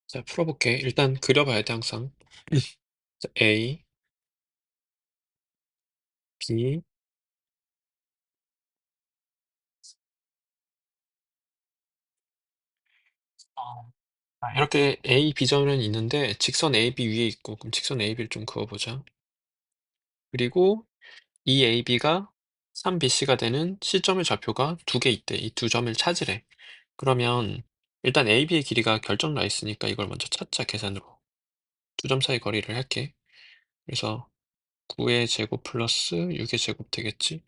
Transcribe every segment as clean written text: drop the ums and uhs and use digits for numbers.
자, 풀어볼게. 일단 그려봐야 돼, 항상. 자, A, B, 어, 이렇게 A, B점은 있는데 직선 AB 위에 있고 그럼 직선 AB를 좀 그어보자. 그리고 이 AB가 3BC가 되는 C점의 좌표가 두 개 있대. 이 두 점을 찾으래. 그러면 일단 AB의 길이가 결정 나 있으니까 이걸 먼저 찾자, 계산으로. 두 점 사이 거리를 할게. 그래서 9의 제곱 플러스 6의 제곱 되겠지?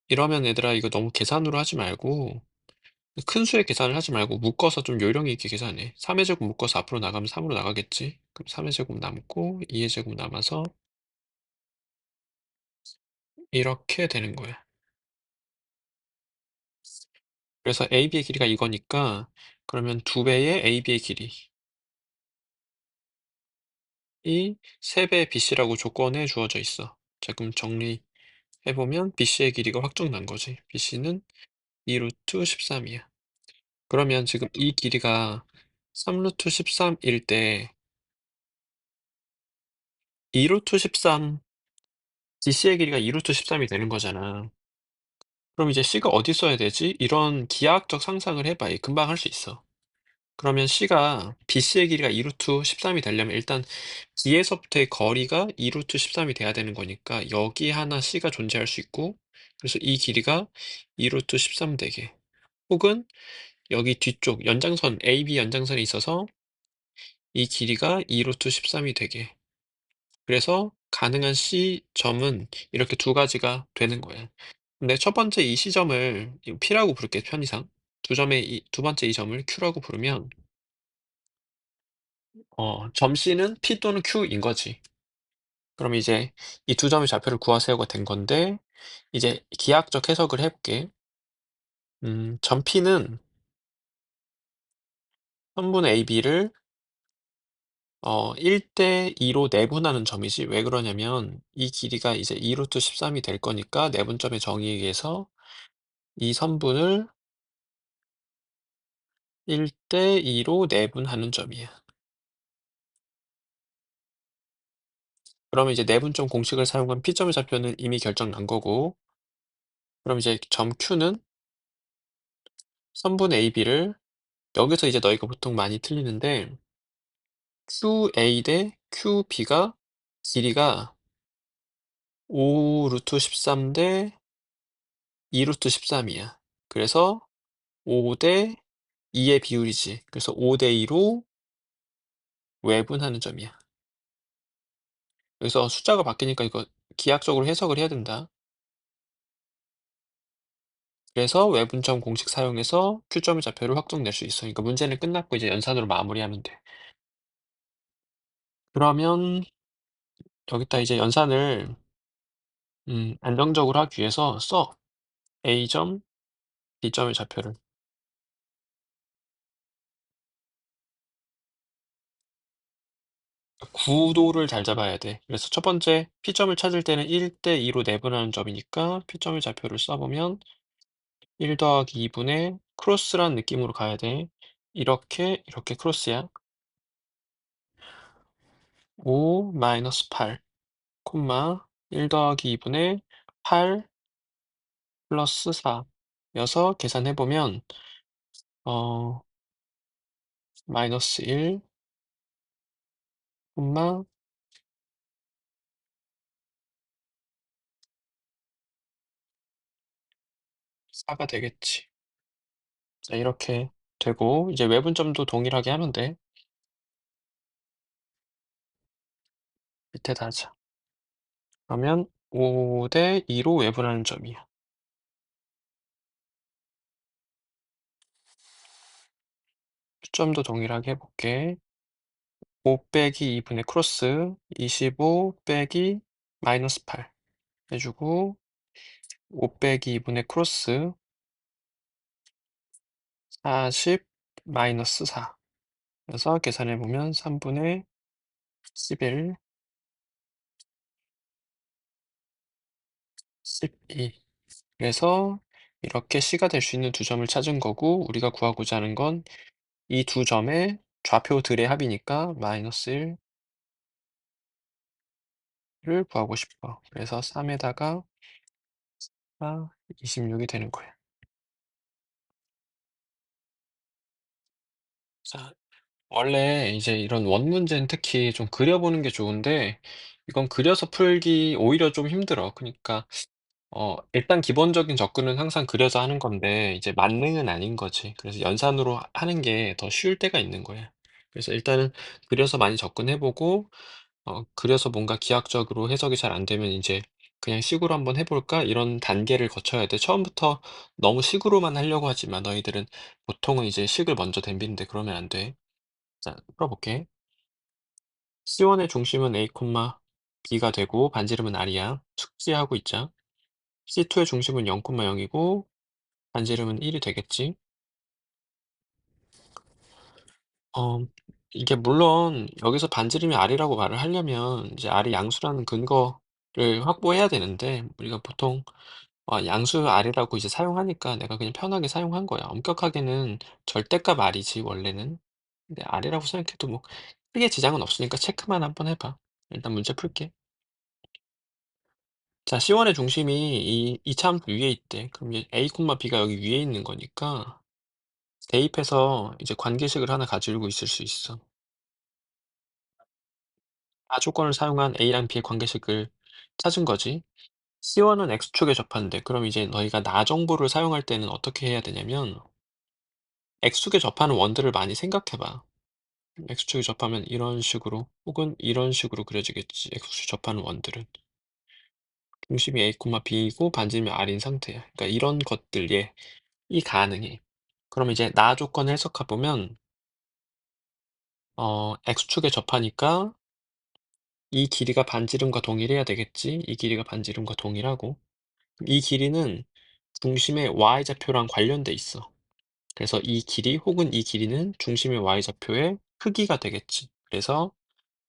이러면 얘들아 이거 너무 계산으로 하지 말고 큰 수의 계산을 하지 말고 묶어서 좀 요령 있게 계산해. 3의 제곱 묶어서 앞으로 나가면 3으로 나가겠지? 그럼 3의 제곱 남고 2의 제곱 남아서 이렇게 되는 거야. 그래서 AB의 길이가 이거니까 그러면 2배의 AB의 길이 이 3배의 BC라고 조건에 주어져 있어. 자, 그럼 정리해보면 BC의 길이가 확정 난 거지. BC는 2 루트 13이야. 그러면 지금 이 길이가 3 루트 13일 때 2 루트 13 BC의 길이가 2 루트 13이 되는 거잖아. 그럼 이제 C가 어디 써야 되지? 이런 기하학적 상상을 해봐. 금방 할 수 있어. 그러면 C가 BC의 길이가 2 루트 13이 되려면 일단 B에서부터의 거리가 2 루트 13이 돼야 되는 거니까 여기 하나 C가 존재할 수 있고 그래서 이 길이가 2 루트 13 되게 혹은 여기 뒤쪽 연장선 AB 연장선에 있어서 이 길이가 2 루트 13이 되게 그래서 가능한 C점은 이렇게 두 가지가 되는 거야. 근데 첫 번째 이 C점을 P라고 부를게, 편의상. 두 번째 이 점을 Q라고 부르면, 점 C는 P 또는 Q인 거지. 그럼 이제 이 두 점의 좌표를 구하세요가 된 건데, 이제 기하학적 해석을 해볼게. 점 P는 선분 AB를 1대 2로 내분하는 점이지. 왜 그러냐면 이 길이가 이제 2 루트 13이 될 거니까 내분점의 정의에 의해서 이 선분을 1대 2로 내분하는 점이야. 그러면 이제 내분점 공식을 사용한 P점의 좌표는 이미 결정 난 거고, 그럼 이제 점 Q는 선분 AB를 여기서 이제 너희가 보통 많이 틀리는데 QA 대 QB가 길이가 5 루트 13 대 2 루트 13이야. 그래서 5 대 2의 비율이지. 그래서 5 대 2로 외분하는 점이야. 여기서 숫자가 바뀌니까 이거 기하학적으로 해석을 해야 된다. 그래서 외분점 공식 사용해서 Q점의 좌표를 확정낼 수 있어. 그러니까 문제는 끝났고 이제 연산으로 마무리하면 돼. 그러면 여기다 이제 연산을 안정적으로 하기 위해서 써. A점, B점의 좌표를. 구도를 잘 잡아야 돼. 그래서 첫 번째 P점을 찾을 때는 1대 2로 내분하는 점이니까 P점의 좌표를 써보면 1 더하기 2분의 크로스란 느낌으로 가야 돼. 이렇게 크로스야. 5 마이너스 8 콤마 1 더하기 2분의 8 플러스 4 여서 계산해보면 어 마이너스 1 콤마 4가 되겠지. 자, 이렇게 되고 이제 외분점도 동일하게 하면 돼. 밑에다 하자. 그러면 5 대 2로 외분하는 점이야. 초점도 동일하게 해볼게. 5 빼기 2분의 크로스 25 빼기 마이너스 8 해주고 5 빼기 2분의 크로스 40 마이너스 4 그래서 계산해보면 3분의 11 12 그래서 이렇게 C가 될 수 있는 두 점을 찾은 거고 우리가 구하고자 하는 건 이 두 점의 좌표들의 합이니까 마이너스 1을 구하고 싶어. 그래서 3 에다가 4, 26이 되는 거야. 자, 원래 이제 이런 원 문제는 특히 좀 그려 보는 게 좋은데 이건 그려서 풀기 오히려 좀 힘들어. 그니까 일단 기본적인 접근은 항상 그려서 하는 건데 이제 만능은 아닌 거지. 그래서 연산으로 하는 게 더 쉬울 때가 있는 거야. 그래서 일단은 그려서 많이 접근해 보고 그려서 뭔가 기하학적으로 해석이 잘 안 되면 인제 '그냥 식으로 한번 해 볼까?' 이런 단계를 거쳐야 돼. 처음부터 너무 식으로만 하려고 하지 마. 너희들은 보통은 이제 식을 먼저 댐비는데 그러면 안 돼. 자, 풀어 볼게. C1의 중심은 A, B가 되고 반지름은 R이야. 숙지하고 있자. C2의 중심은 0, 0이고 반지름은 1이 되겠지. 어 이게 물론 여기서 반지름이 R이라고 말을 하려면 이제 R이 양수라는 근거를 확보해야 되는데 우리가 보통 양수 R이라고 이제 사용하니까 내가 그냥 편하게 사용한 거야. 엄격하게는 절대값 R이지 원래는. 근데 R이라고 생각해도 뭐 크게 지장은 없으니까 체크만 한번 해 봐. 일단 문제 풀게. 자, C1의 중심이 이 차함수 위에 있대. 그럼 이제 A, B가 여기 위에 있는 거니까 대입해서 이제 관계식을 하나 가지고 있을 수 있어. 조건을 사용한 A랑 B의 관계식을 찾은 거지. C1은 X축에 접한대. 그럼 이제 너희가 나 정보를 사용할 때는 어떻게 해야 되냐면 X축에 접하는 원들을 많이 생각해 봐. X축에 접하면 이런 식으로 혹은 이런 식으로 그려지겠지. X축 접하는 원들은. 중심이 A, B이고 반지름이 R인 상태야. 그러니까 이런 것들 이 가능해. 그럼 이제 나 조건을 해석해 보면 X축에 접하니까 이 길이가 반지름과 동일해야 되겠지. 이 길이가 반지름과 동일하고 이 길이는 중심의 y좌표랑 관련돼 있어. 그래서 이 길이 혹은 이 길이는 중심의 y좌표의 크기가 되겠지. 그래서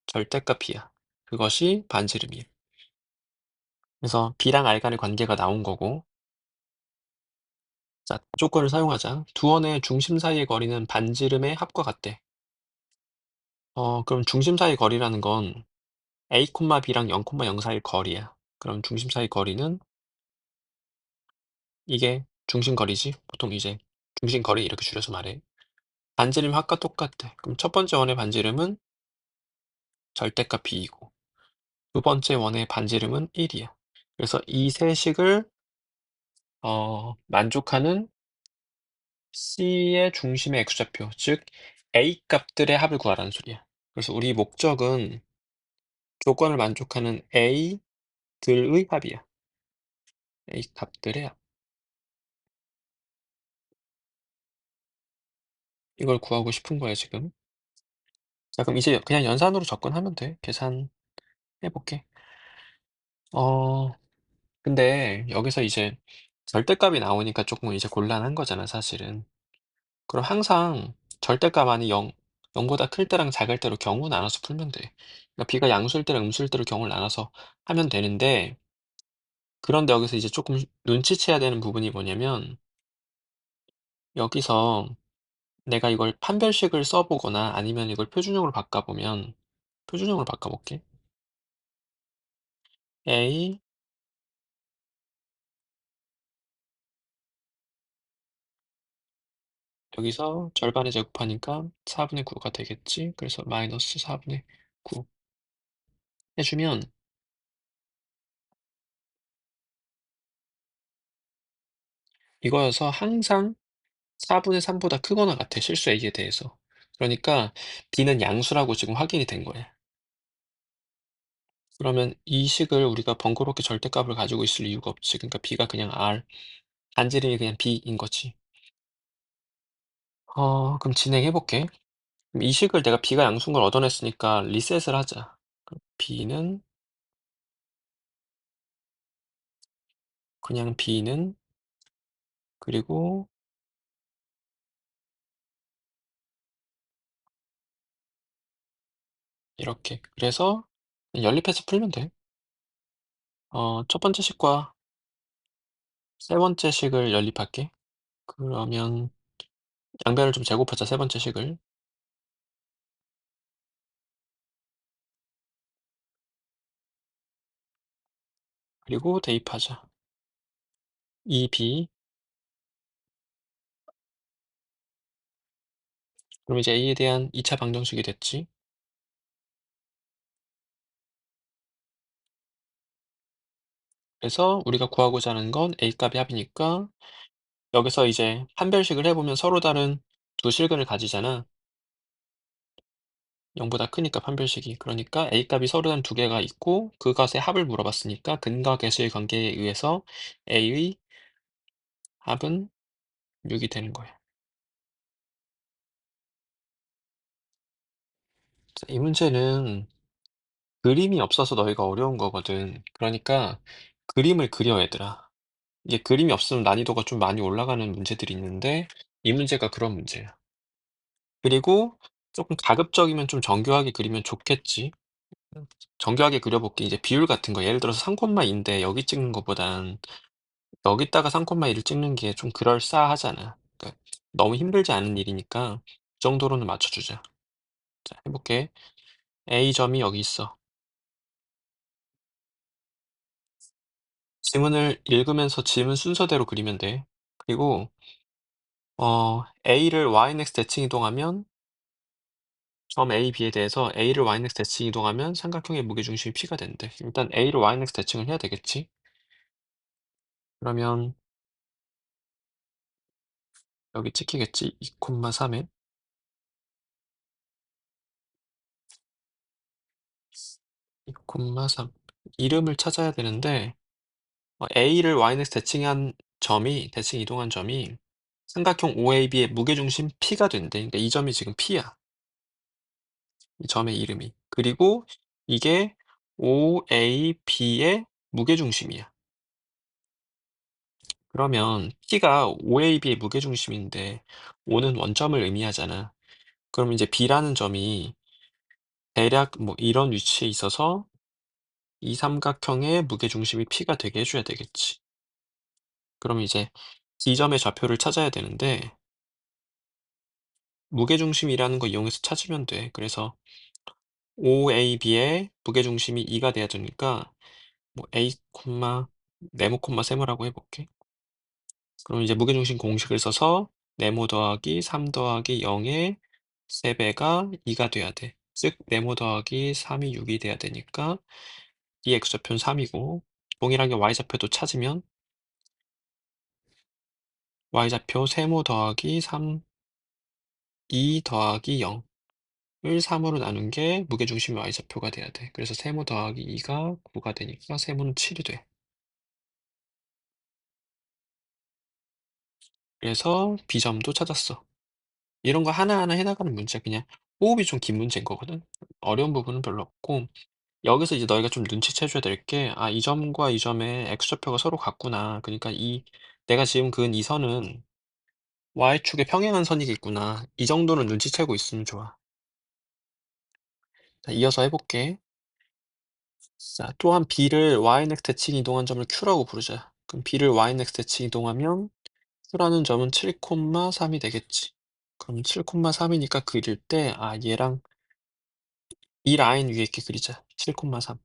절대값 b야. 그것이 반지름이야. 그래서 b랑 r 간의 관계가 나온 거고 자, 조건을 사용하자. 두 원의 중심 사이의 거리는 반지름의 합과 같대. 그럼 중심 사이 거리라는 건 A, B랑 0, 0 사이 거리야. 그럼 중심 사이 거리는 이게 중심 거리지. 보통 이제 중심 거리 이렇게 줄여서 말해. 반지름 합과 똑같대. 그럼 첫 번째 원의 반지름은 절대값 b이고 두 번째 원의 반지름은 1이야. 그래서 이 세 식을 만족하는 C의 중심의 X좌표, 즉 A 값들의 합을 구하라는 소리야. 그래서 우리 목적은 조건을 만족하는 A들의 합이야. A 값들의 합. 이걸 구하고 싶은 거야, 지금. 자, 그럼 이제 그냥 연산으로 접근하면 돼. 계산해 볼게. 어, 근데 여기서 이제 절대값이 나오니까 조금 이제 곤란한 거잖아, 사실은. 그럼 항상 절대값 안이 0보다 클 때랑 작을 때로 경우 나눠서 풀면 돼. 그러니까 b가 양수일 때랑 음수일 때로 경우를 나눠서 하면 되는데, 그런데 여기서 이제 조금 눈치채야 되는 부분이 뭐냐면, 여기서 내가 이걸 판별식을 써보거나 아니면 이걸 표준형으로 바꿔보면, 표준형으로 바꿔볼게. A, 여기서 절반에 제곱하니까 4분의 9가 되겠지? 그래서 마이너스 4분의 9 해주면 이거여서 항상 4분의 3보다 크거나 같아, 실수 A에 대해서. 그러니까 B는 양수라고 지금 확인이 된 거야. 그러면 이 식을 우리가 번거롭게 절대값을 가지고 있을 이유가 없지. 그러니까 B가 그냥 R, 반지름이 그냥 B인 거지. 그럼 진행해 볼게. 그럼 이 식을 내가 B가 양수인 걸 얻어냈으니까 리셋을 하자. 그럼 B는 그냥 B는 그리고 이렇게. 그래서 연립해서 풀면 돼. 첫 번째 식과 세 번째 식을 연립할게. 그러면 양변을 좀 제곱하자, 세 번째 식을. 그리고 대입하자. 2b. 그럼 이제 a에 대한 2차 방정식이 됐지. 그래서 우리가 구하고자 하는 건 a 값이 합이니까 여기서 이제 판별식을 해보면 서로 다른 두 실근을 가지잖아. 0보다 크니까 판별식이. 그러니까 a 값이 서로 다른 두 개가 있고 그 값의 합을 물어봤으니까 근과 계수의 관계에 의해서 a의 합은 6이 되는 거야. 자, 이 문제는 그림이 없어서 너희가 어려운 거거든. 그러니까 그림을 그려 얘들아. 이게 그림이 없으면 난이도가 좀 많이 올라가는 문제들이 있는데 이 문제가 그런 문제야. 그리고 조금 가급적이면 좀 정교하게 그리면 좋겠지. 정교하게 그려볼게. 이제 비율 같은 거 예를 들어서 3,2인데 여기 찍는 것보단 여기다가 3,2를 찍는 게 좀 그럴싸하잖아. 그러니까 너무 힘들지 않은 일이니까 그 정도로는 맞춰주자. 자, 해볼게. A점이 여기 있어. 지문을 읽으면서 지문 순서대로 그리면 돼. 그리고 A를 yx 대칭 이동하면 점 A, B에 대해서 A를 yx 대칭 이동하면 삼각형의 무게중심이 P가 된대. 일단 A를 yx 대칭을 해야 되겠지. 그러면 여기 찍히겠지. 2,3에 2,3 이름을 찾아야 되는데 A를 yx 대칭 이동한 점이 삼각형 OAB의 무게중심 P가 된대. 그러니까 이 점이 지금 P야. 이 점의 이름이. 그리고 이게 OAB의 무게중심이야. 그러면 P가 OAB의 무게중심인데 O는 원점을 의미하잖아. 그럼 이제 B라는 점이 대략 뭐 이런 위치에 있어서 이 삼각형의 무게중심이 P가 되게 해줘야 되겠지. 그럼 이제 D점의 좌표를 찾아야 되는데 무게중심이라는 거 이용해서 찾으면 돼. 그래서 OAB의 무게중심이 2가 돼야 되니까 뭐 A, 네모, 세모라고 해볼게. 그럼 이제 무게중심 공식을 써서 네모 더하기 3 더하기 0의 3배가 2가 돼야 돼. 즉 네모 더하기 3이 6이 돼야 되니까 이 x좌표는 3이고 동일하게 y좌표도 찾으면 y좌표 세모 더하기 3, 2 더하기 0을 3으로 나눈 게 무게중심의 y좌표가 돼야 돼. 그래서 세모 더하기 2가 9가 되니까 세모는 7이 돼. 그래서 B점도 찾았어. 이런 거 하나하나 해나가는 문제 그냥 호흡이 좀 긴 문제인 거거든. 어려운 부분은 별로 없고 여기서 이제 너희가 좀 눈치채 줘야 될 게 아, 이 점과 이 점의 x좌표가 서로 같구나. 그러니까 이 내가 지금 그은 이 선은 y축에 평행한 선이겠구나. 이 정도는 눈치채고 있으면 좋아. 자, 이어서 해볼게. 자, 또한 B를 yx 대칭 이동한 점을 Q라고 부르자. 그럼 B를 yx 대칭 이동하면 Q라는 점은 7,3이 되겠지. 그럼 7,3이니까 그릴 때 아, 얘랑 이 라인 위에 있게 그리자. 7,3.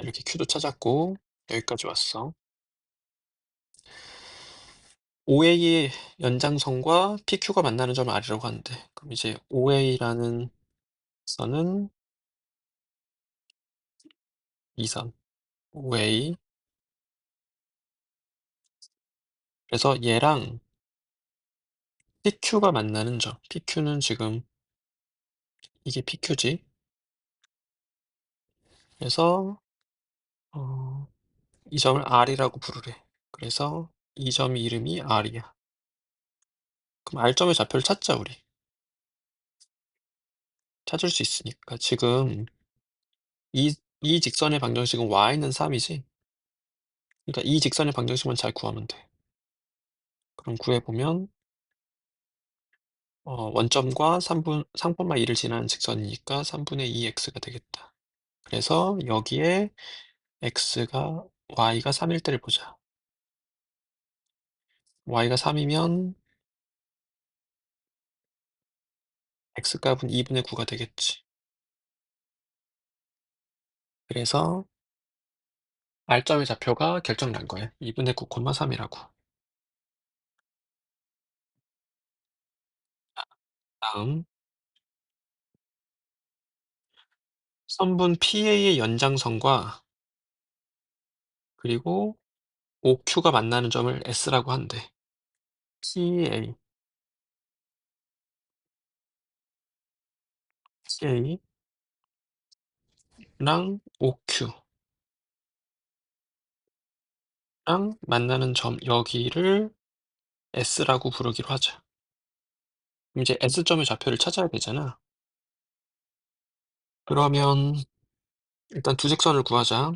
이렇게 Q도 찾았고 여기까지 왔어. OA의 연장선과 PQ가 만나는 점을 R이라고 하는데 그럼 이제 OA라는 선은 이 선 OA 그래서 얘랑 PQ가 만나는 점 PQ는 지금 이게 PQ지. 그래서 이 점을 R이라고 부르래. 그래서 이 점 이름이 R이야. 그럼 R점의 좌표를 찾자 우리. 찾을 수 있으니까 지금 이 직선의 방정식은 y는 3이지. 그러니까 이 직선의 방정식만 잘 구하면 돼. 그럼 구해보면 원점과 상분의 2를 지나는 직선이니까 3분의 2x가 되겠다. 그래서 여기에 y가 3일 때를 보자. y가 3이면 x값은 2분의 9가 되겠지. 그래서 R점의 좌표가 결정 난 거야. 2분의 9, 3이라고. 다음, 선분 PA의 연장선과 그리고 OQ가 만나는 점을 S라고 한대. PA, PA랑 OQ랑 만나는 점 여기를 S라고 부르기로 하자. 그럼 이제 S점의 좌표를 찾아야 되잖아. 그러면 일단 두 직선을 구하자.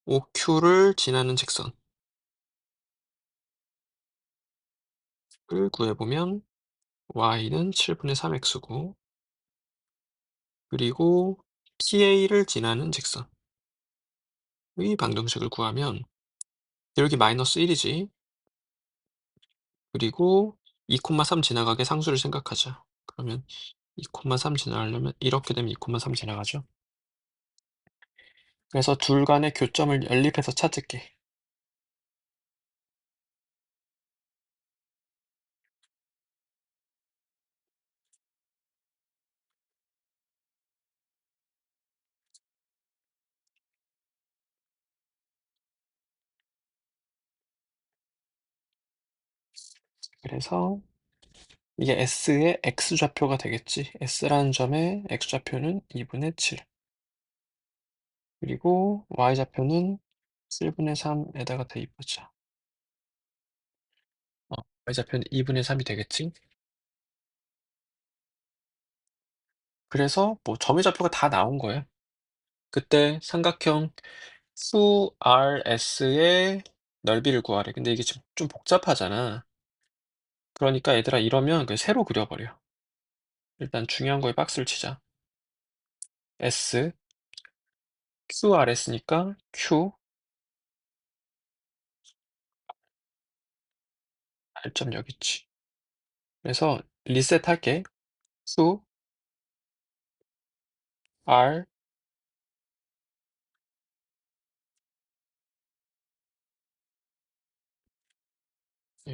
OQ를 지나는 직선을 구해보면 y는 7분의 3x고 그리고 PA를 지나는 직선의 방정식을 구하면 여기 마이너스 1이지. 그리고 2,3 지나가게 상수를 생각하자. 그러면 2,3 지나가려면 이렇게 되면 2,3 지나가죠. 그래서 둘 간의 교점을 연립해서 찾을게. 그래서 이게 S의 X좌표가 되겠지. S라는 점의 X좌표는 2분의 7. 그리고 Y좌표는 7분의 3에다가 대입하자. Y좌표는 2분의 3이 되겠지. 그래서 뭐 점의 좌표가 다 나온 거야. 그때 삼각형 QRS의 넓이를 구하래. 근데 이게 지금 좀 복잡하잖아. 그러니까 얘들아 이러면 그냥 세로 그려버려. 일단 중요한 거에 박스를 치자. S, QRS니까 Q, R점 여기 있지. 그래서 리셋할게. Q, R,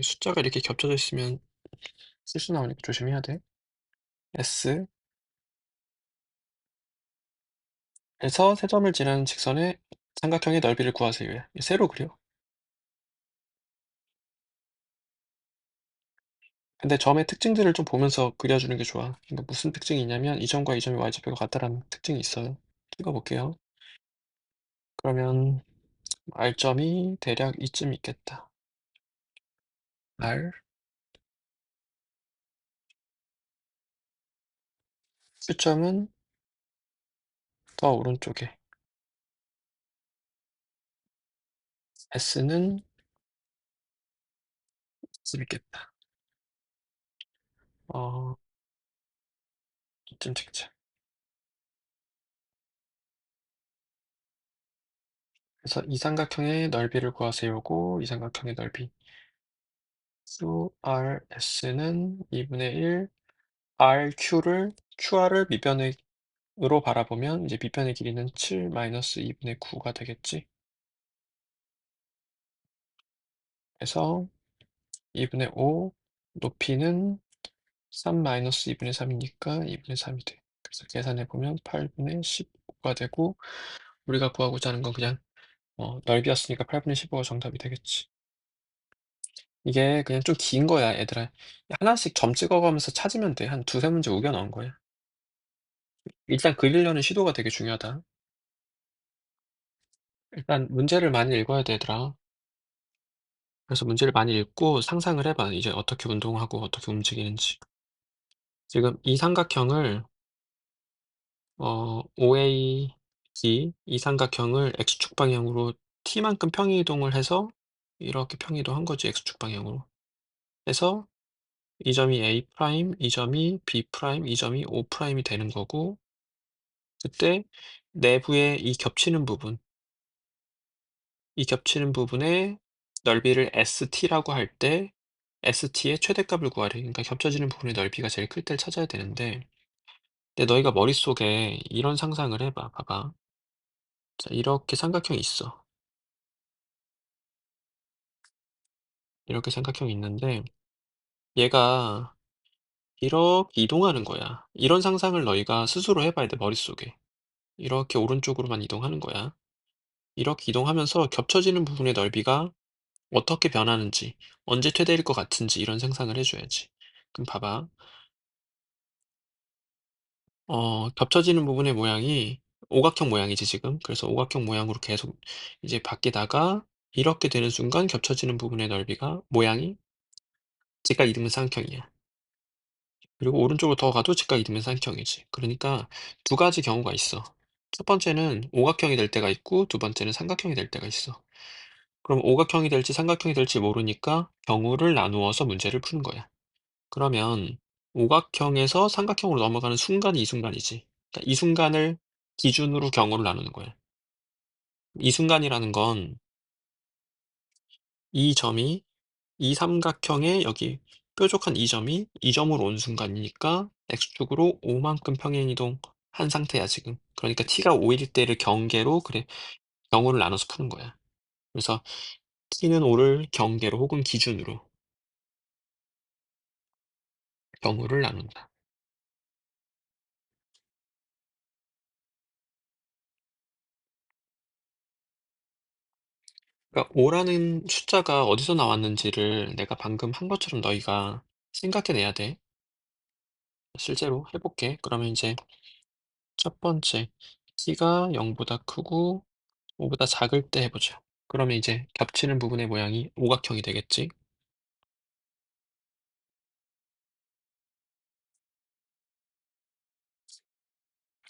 숫자가 이렇게 겹쳐져 있으면 실수 나오니까 조심해야 돼. S, 에서 세 점을 지나는 직선의 삼각형의 넓이를 구하세요. 세로 그려. 근데 점의 특징들을 좀 보면서 그려주는 게 좋아. 그러니까 무슨 특징이 있냐면 이 점과 이 점의 y좌표가 같다라는 특징이 있어요. 찍어볼게요. 그러면 R점이 대략 이쯤 있겠다. R, Q점은 더 오른쪽에, S는 이쯤 있겠다. 어, 이쯤 찍자. 그래서 이 삼각형의 넓이를 구하세요고 이 삼각형의 넓이 QRS는 2분의 1 QR을 밑변으로 바라보면 이제 밑변의 길이는 7 마이너스 2분의 9가 되겠지. 그래서 2분의 5 높이는 3 마이너스 2분의 3이니까 2분의 3이 돼. 그래서 계산해보면 8분의 15가 되고 우리가 구하고자 하는 건 그냥 넓이였으니까 8분의 15가 정답이 되겠지. 이게 그냥 좀 긴 거야, 얘들아. 하나씩 점 찍어가면서 찾으면 돼. 한 두세 문제 우겨 넣은 거야. 일단 그리려는 시도가 되게 중요하다. 일단 문제를 많이 읽어야 되더라. 그래서 문제를 많이 읽고 상상을 해봐. 이제 어떻게 운동하고 어떻게 움직이는지. 지금 이 삼각형을 OAD 이 삼각형을 X축 방향으로 T만큼 평이동을 해서 이렇게 평이동한 거지, X축 방향으로. 해서 이 점이 A 프라임, 이 점이 B 프라임, 이 점이 O 프라임이 되는 거고 그때 내부에 이 겹치는 부분의 넓이를 ST라고 할 때 ST의 최대값을 구하래. 그러니까 겹쳐지는 부분의 넓이가 제일 클 때를 찾아야 되는데 근데 너희가 머릿속에 이런 상상을 해 봐. 봐봐. 자 이렇게 삼각형이 있어. 이렇게 삼각형이 있는데 얘가 이렇게 이동하는 거야. 이런 상상을 너희가 스스로 해 봐야 돼 머릿속에. 이렇게 오른쪽으로만 이동하는 거야. 이렇게 이동하면서 겹쳐지는 부분의 넓이가 어떻게 변하는지, 언제 최대일 것 같은지 이런 상상을 해 줘야지. 그럼 봐봐. 겹쳐지는 부분의 모양이 오각형 모양이지 지금. 그래서 오각형 모양으로 계속 이제 바뀌다가 이렇게 되는 순간 겹쳐지는 부분의 넓이가 모양이 직각 이등분 삼각형이야. 그리고 오른쪽으로 더 가도 직각 이등분 삼각형이지. 그러니까 두 가지 경우가 있어. 첫 번째는 오각형이 될 때가 있고 두 번째는 삼각형이 될 때가 있어. 그럼 오각형이 될지 삼각형이 될지 모르니까 경우를 나누어서 문제를 푸는 거야. 그러면 오각형에서 삼각형으로 넘어가는 순간이 이 순간이지. 그러니까 이 순간을 기준으로 경우를 나누는 거야. 이 순간이라는 건 이 점이 이 삼각형의 여기 뾰족한 이 점이 이 점으로 온 순간이니까 x축으로 5 만큼 평행 이동한 상태야 지금. 그러니까 t가 5일 때를 경계로 그래 경우를 나눠서 푸는 거야. 그래서 t는 5를 경계로 혹은 기준으로 경우를 나눈다. 그러니까 5라는 숫자가 어디서 나왔는지를 내가 방금 한 것처럼 너희가 생각해 내야 돼. 실제로 해 볼게. 그러면 이제 첫 번째 t가 0 보다 크고 5 보다 작을 때 해 보자. 그러면 이제 겹치는 부분의 모양이 오각형이 되겠지.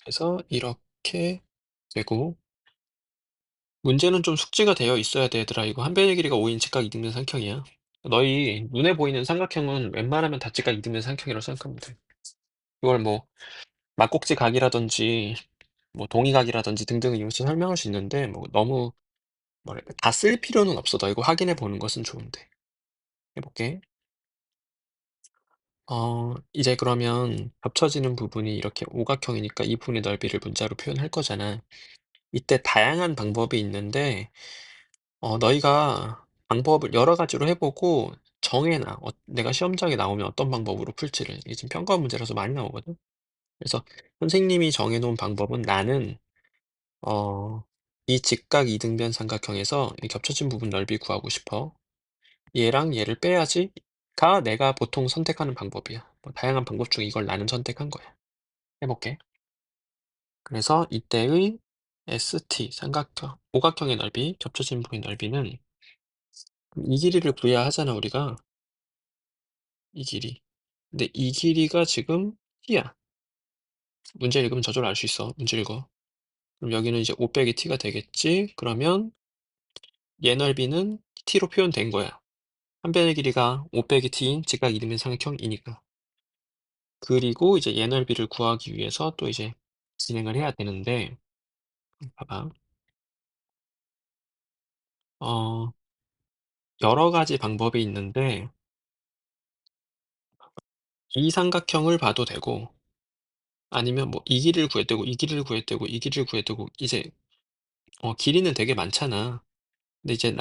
그래서 이렇게 되고 문제는 좀 숙지가 되어 있어야 돼 얘들아. 이거 한 변의 길이가 5인 직각 이등변 삼각형이야. 너희 눈에 보이는 삼각형은 웬만하면 다 직각 이등변 삼각형이라고 생각하면 돼. 그걸 뭐 막꼭지 각이라든지 뭐 동의각이라든지 등등을 이용해서 설명할 수 있는데 뭐 너무 뭐랄까 다 쓸 필요는 없어. 너 이거 확인해 보는 것은 좋은데. 해 볼게. 이제 그러면 겹쳐지는 부분이 이렇게 오각형이니까 이 부분의 넓이를 문자로 표현할 거잖아. 이때 다양한 방법이 있는데 너희가 방법을 여러 가지로 해 보고 정해 놔. 내가 시험장에 나오면 어떤 방법으로 풀지를. 이게 지금 평가 문제라서 많이 나오거든. 그래서 선생님이 정해 놓은 방법은 나는 어 이 직각 이등변 삼각형에서 이 겹쳐진 부분 넓이 구하고 싶어. 얘랑 얘를 빼야지.'가 내가 보통 선택하는 방법이야. 뭐 다양한 방법 중에 이걸 나는 선택한 거야. 해 볼게. 그래서 이때의 ST 삼각형 오각형의 넓이, 겹쳐진 부분의 넓이는 이 길이를 구해야 하잖아 우리가. 이 길이. 근데 이 길이가 지금 t야. 문제 읽으면 저절로 알 수 있어. 문제 읽어. 그럼 여기는 이제 5 빼기 t가 되겠지. 그러면 얘 넓이는 t로 표현된 거야. 한 변의 길이가 5 빼기 t인 직각 이등변 삼각형이니까. 그리고 이제 얘 넓이를 구하기 위해서 또 이제 진행을 해야 되는데 봐봐. 어 여러 가지 방법이 있는데 이 삼각형을 봐도 되고 아니면 뭐 이 길이를 구해도 되고 이 길이를 구해도 되고 이 길이를 구해도 되고 이제 길이는 되게 많잖아. 근데 이제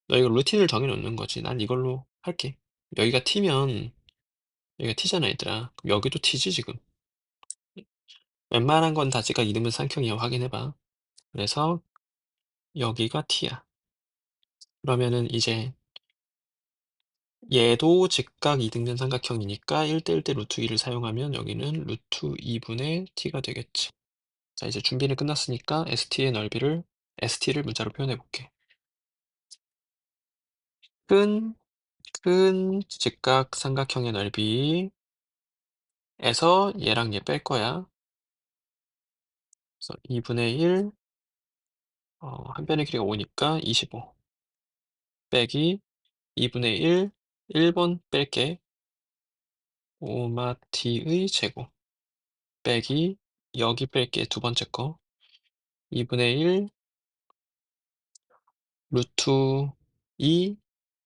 너희가 루틴을 정해 놓는 거지. '난 이걸로 할게.' 여기가 t면 여기가 t잖아 얘들아. 그럼 여기도 t지 지금. 웬만한 건 다 지각 이등변 삼각형이야 확인해 봐. 그래서 여기가 t야. 그러면은 이제 얘도 직각 이등변 삼각형이니까 1대1대 루트 2를 사용하면 여기는 루트 2 분의 t가 되겠지. 자 이제 준비는 끝났으니까 ST의 넓이를 ST를 문자로 표현해 볼게. 큰 직각 삼각형의 넓이에서 얘랑 얘 뺄 거야. 그래서 2 분의 1 한 변의 길이가 5 니까 25 빼기 2 분의 1 번 뺄게. 5마 t의 제곱 빼기 여기 뺄게 두 번째 거. 2 분의 1 루트 2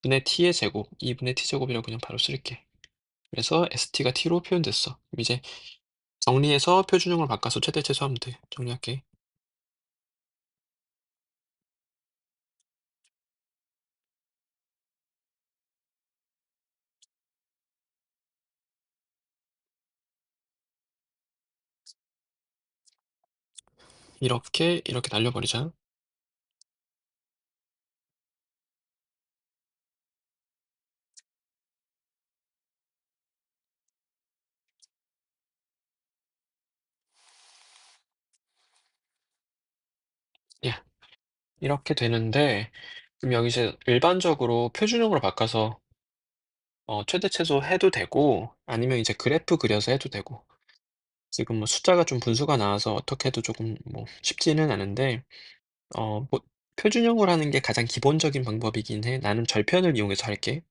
분의 t의 제곱, 2분의 t 제곱이라고 그냥 바로 쓸게. 그래서 st가 t로 표현됐어. 그럼 이제 정리해서 표준형으로 바꿔서 최대 최소하면 돼. 정리할게. 이렇게 날려버리자. 야, 이렇게 되는데 그럼 여기 이제 일반적으로 표준형으로 바꿔서 최대 최소 해도 되고 아니면 이제 그래프 그려서 해도 되고 지금 뭐 숫자가 좀 분수가 나와서 어떻게 해도 조금 뭐 쉽지는 않은데 뭐 표준형으로 하는 게 가장 기본적인 방법이긴 해. 나는 절편을 이용해서 할게.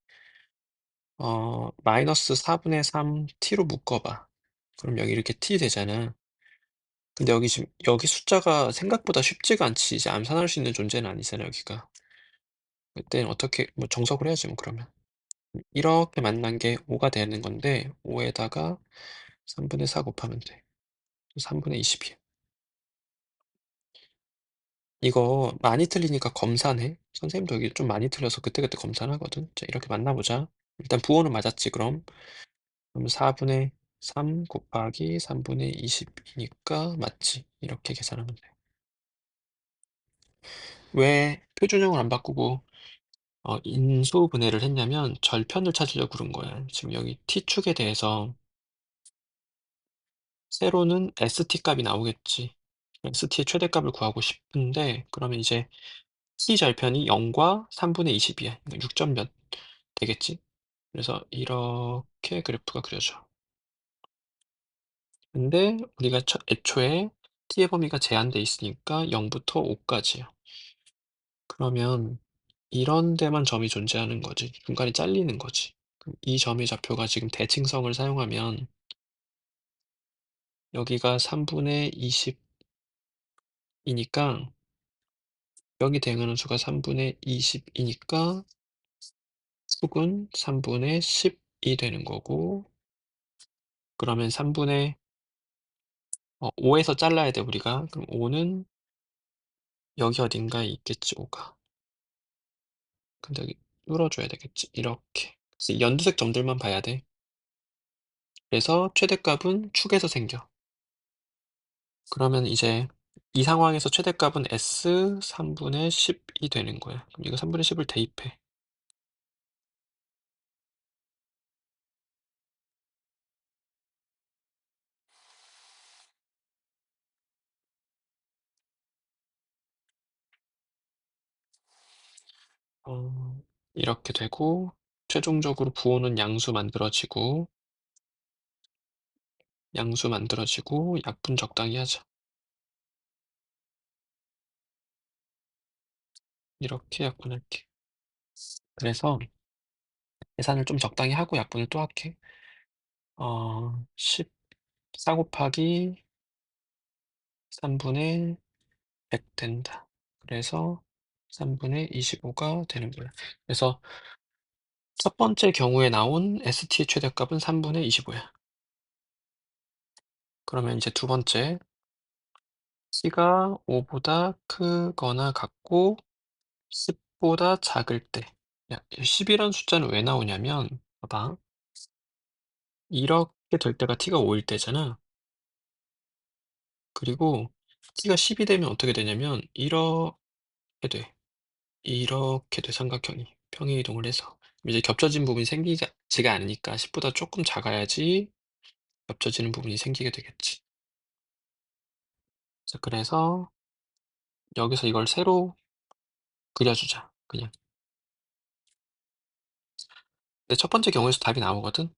마이너스 4분의 3 t로 묶어봐. 그럼 여기 이렇게 t 되잖아. 근데 여기 지금 여기 숫자가 생각보다 쉽지가 않지. 이제 암산할 수 있는 존재는 아니잖아, 여기가. 그때는 어떻게 뭐 정석을 해야지 뭐 그러면. 이렇게 만난 게 5가 되는 건데 5에다가 3분의 4 곱하면 돼. 3분의 20이야. 이거 많이 틀리니까 검사네. 선생님도 여기 좀 많이 틀려서 그때그때 검사를 하거든. 자, 이렇게 만나보자. 일단 부호는 맞았지, 그럼. 그럼 4분의 3 곱하기 3분의 20이니까 맞지. 이렇게 계산하면 돼. 왜 표준형을 안 바꾸고 인수분해를 했냐면 절편을 찾으려고 그런 거야. 지금 여기 t축에 대해서 세로는 st 값이 나오겠지. st의 최대값을 구하고 싶은데 그러면 이제 t 절편이 0과 3분의 20이야. 그러니까 6점 몇 되겠지. 그래서 이렇게 그래프가 그려져. 근데 우리가 애초에 t의 범위가 제한돼 있으니까 0부터 5까지야. 그러면 이런 데만 점이 존재하는 거지. 중간이 잘리는 거지. 그럼 이 점의 좌표가 지금 대칭성을 사용하면 여기가 3분의 20이니까 여기 대응하는 수가 3분의 20이니까 축은 3분의 10이 되는 거고 그러면 3분의 5에서 잘라야 돼 우리가. 그럼 5는 여기 어딘가에 있겠지 5가. 근데 여기 뚫어줘야 되겠지. 이렇게. 그래서 이 연두색 점들만 봐야 돼. 그래서 최대값은 축에서 생겨. 그러면 이제 이 상황에서 최대값은 S 3분의 10이 되는 거야. 그럼 이거 3분의 10을 대입해. 이렇게 되고 최종적으로 부호는 양수 만들어지고 약분 적당히 하자. 이렇게 약분할게. 그래서 계산을 좀 적당히 하고 약분을 또 할게. 14 곱하기 3분의 100 된다. 그래서 3분의 25가 되는 거야. 그래서 첫 번째 경우에 나온 ST의 최대값은 3분의 25야. 그러면 이제 두 번째 C가 5보다 크거나 같고 10보다 작을 때. 야, 10이라는 숫자는 왜 나오냐면 봐봐. 이렇게 될 때가 t가 5일 때잖아. 그리고 t가 10이 되면 어떻게 되냐면 이렇게 돼. 이렇게 돼 삼각형이. 평행 이동을 해서. 이제 겹쳐진 부분이 생기지가 않으니까 10보다 조금 작아야지 겹쳐지는 부분이 생기게 되겠지. 자, 그래서 여기서 이걸 세로 그려주자. 그냥. 근데 첫 번째 경우에서 답이 나오거든.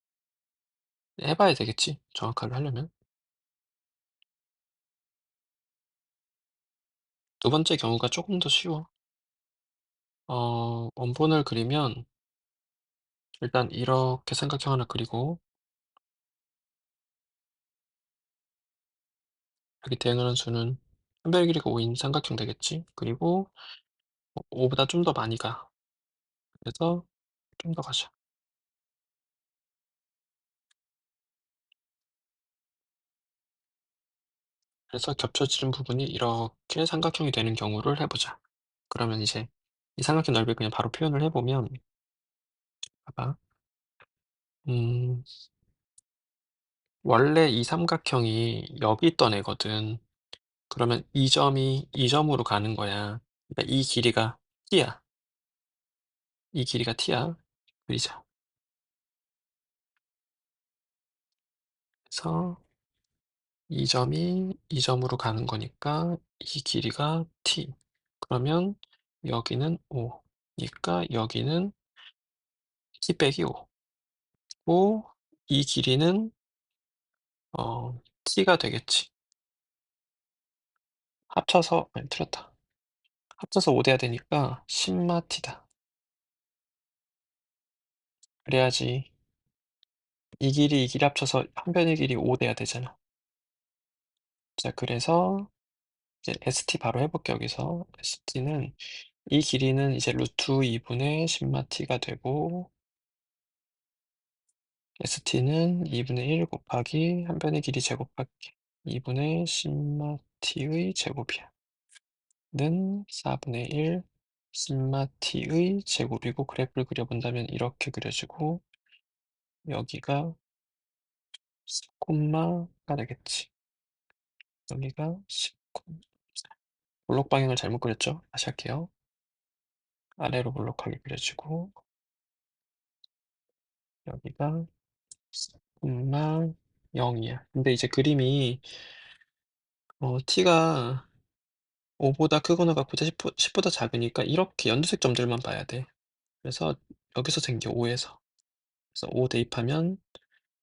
해봐야 되겠지. 정확하게 하려면. 두 번째 경우가 조금 더 쉬워. 원본을 그리면 일단 이렇게 삼각형 하나 그리고 여기 대응하는 수는 한별 길이가 5인 삼각형 되겠지. 그리고 5보다 좀 더 많이 가. 그래서 좀 더 가자. 그래서 겹쳐지는 부분이 이렇게 삼각형이 되는 경우를 해 보자. 그러면 이제 이 삼각형 넓이를 그냥 바로 표현을 해 보면 봐봐. 음 원래 이 삼각형이 여기 있던 애거든. 그러면 이 점이 이 점으로 가는 거야. 그러니까 이 길이가 t야. 이 길이가 t야. 그리자. 그래서 이 점이 이 점으로 가는 거니까 이 길이가 t. 그러면 여기는 5 니까 여기는 t 빼기 5 고 이 길이는 t가 되겠지. 합쳐서 아니 틀렸다. 합쳐서 5 돼야 되니까 10마 t다. 그래야지 이 길이 합쳐서 한 변의 길이 5 돼야 되잖아. 자 그래서 이제 st 바로 해 볼게 여기서. st는 이 길이는 이제 루트 2 분의 10마 t가 되고 st는 2 분의 1 곱하기 한 변의 길이 제곱할게. 2 분의 10마 t의 제곱이야. 는 4 분의 1 10마 t의 제곱이고 그래프를 그려 본다면 이렇게 그려지고 여기가 10 콤마가 되겠지. 여기가 10 콤마 볼록 방향을 잘못 그렸죠? 다시 할게요. 아래로 볼록하게 그려지고 여기가 10 콤마 0이야. 근데 이제 그림이 t가 5 보다 크거나 같고자 10 보다 작으니까 이렇게 연두색 점들만 봐야 돼. 그래서 여기서 생겨 5 에서. 그래서 5 대입하면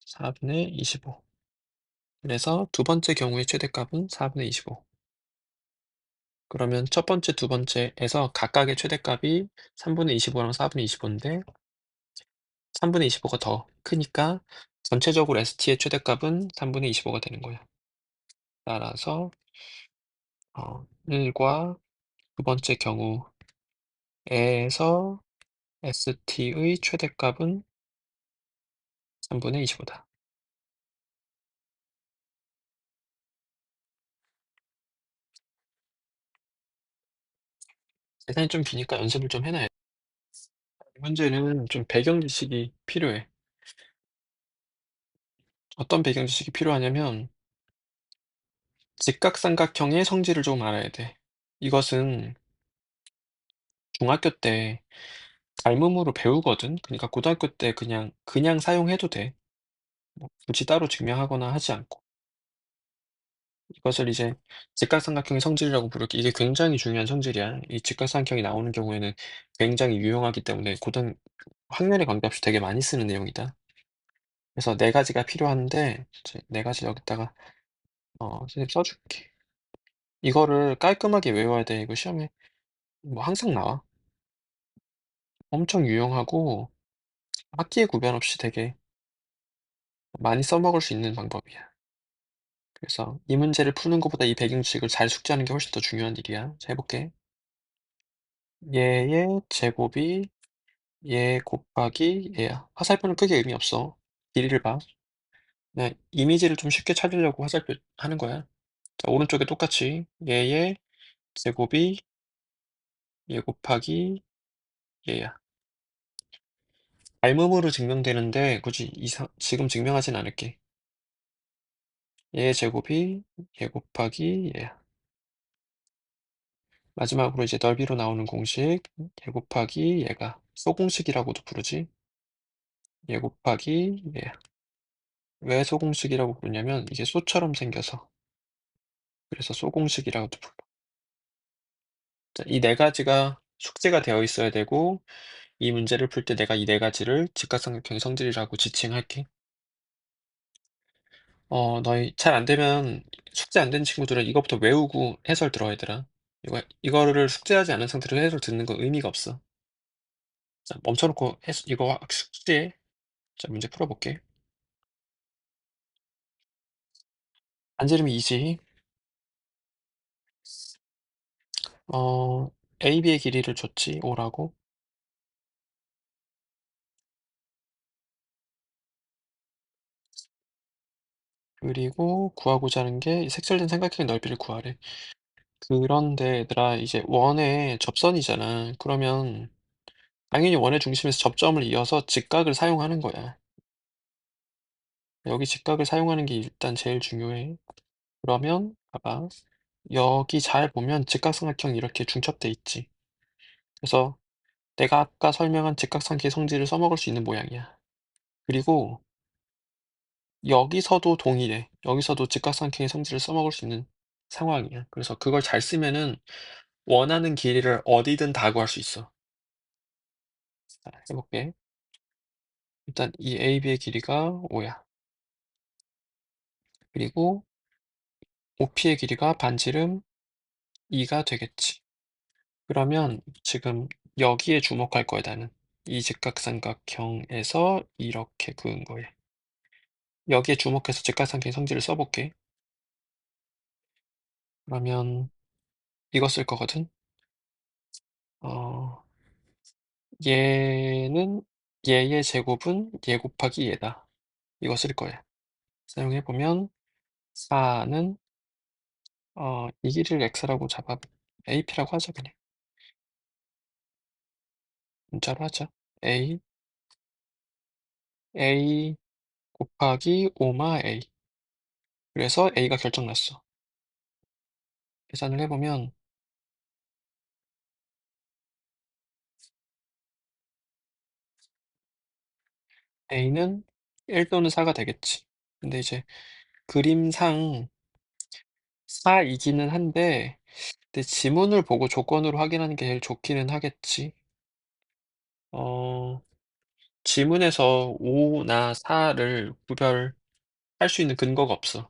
4 분의 25. 그래서 두 번째 경우의 최대값은 4 분의 25. 그러면 첫 번째, 두 번째에서 각각의 최대값이 3 분의 25랑 4 분의 25인데 3 분의 25가 더 크니까 전체적으로 ST의 최대값은 3 분의 25가 되는 거야. 따라서 1과 두 번째 경우에서 ST의 최대값은 3 분의 25다. 계산이 좀 기니까 연습을 좀 해 놔야 돼. 이 문제는 좀 배경 지식이 필요해. 어떤 배경 지식이 필요하냐면 직각삼각형의 성질을 좀 알아야 돼. 이것은 중학교 때 갈문으로 배우거든. 그러니까 고등학교 때 그냥 사용해도 돼. 뭐 굳이 따로 증명하거나 하지 않고. 이것을 이제 직각삼각형의 성질이라고 부를게. 이게 굉장히 중요한 성질이야. 이 직각삼각형이 나오는 경우에는 굉장히 유용하기 때문에 학년에 관계없이 되게 많이 쓰는 내용이다. 그래서 네 가지가 필요한데 이제 네 가지 여기다가 선생님 써 줄게. 이거를 깔끔하게 외워야 돼. 이거 시험에 뭐 항상 나와. 엄청 유용하고 학기에 구별 없이 되게 많이 써먹을 수 있는 방법이야. 그래서 이 문제를 푸는 것보다 이 배경식을 잘 숙지하는 게 훨씬 더 중요한 일이야. 자, 해볼게. 얘의 제곱이 얘 곱하기 얘야. 화살표는 크게 의미 없어. 길이를 봐. 그냥 이미지를 좀 쉽게 찾으려고 화살표 하는 거야. 자, 오른쪽에 똑같이 얘의 제곱이 얘 곱하기 얘야. 알몸으로 증명되는데 굳이 지금 증명하진 않을게. 얘의 제곱이 얘 곱하기 얘야. 마지막으로 이제 넓이로 나오는 공식 얘 곱하기 얘가 소공식이라고도 부르지. 얘 곱하기 얘야. 왜 소공식이라고 부르냐면 이게 소처럼 생겨서 그래서 소공식이라고도 불러. 자, 이 네 가지가 숙제가 되어 있어야 되고 이 문제를 풀 때 내가 이 네 가지를 직각삼각형의 성질이라고 지칭할게. 너희 잘 안 되면 숙제 안 된 친구들은 이거부터 외우고 해설 들어 얘들아. 이거를 숙제하지 않은 상태로 해설 듣는 건 의미가 없어. 자, 멈춰놓고 이거 숙제해. 자, 문제 풀어볼게. 안재름이 이지. 어, AB의 길이를 줬지, 5라고. 그리고 구하고자 하는 게 색칠된 삼각형의 넓이를 구하래. 그런데 얘들아 이제 원의 접선이잖아. 그러면 당연히 원의 중심에서 접점을 이어서 직각을 사용하는 거야. 여기 직각을 사용하는 게 일단 제일 중요해. 그러면 봐봐. 여기 잘 보면 직각삼각형이 이렇게 중첩돼 있지. 그래서 내가 아까 설명한 직각삼각형의 성질을 써먹을 수 있는 모양이야. 그리고 여기서도 동일해. 여기서도 직각삼각형의 성질을 써먹을 수 있는 상황이야. 그래서 그걸 잘 쓰면은 원하는 길이를 어디든 다 구할 수 있어. 자, 해볼게. 일단 이 AB의 길이가 5야. 그리고 OP의 길이가 반지름 2가 되겠지. 그러면 지금 여기에 주목할 거야, 나는. 이 직각삼각형에서 이렇게 그은 거야. 여기에 주목해서 직각삼각형의 성질을 써볼게. 그러면 이거 쓸 거거든. 어, 얘는 얘의 제곱은 얘 곱하기 얘다. 이거 쓸 거야. 사용해보면 4는 이 길이를 x라고 잡아 AP라고 하자 그냥. 문자로 하자. A 곱하기 5마 A. 그래서 A가 결정났어. 계산을 해보면 A는 1 또는 4가 되겠지. 근데 이제 그림상 4이기는 한데 근데 지문을 보고 조건으로 확인하는 게 제일 좋기는 하겠지. 어, 지문에서 5나 4를 구별할 수 있는 근거가 없어.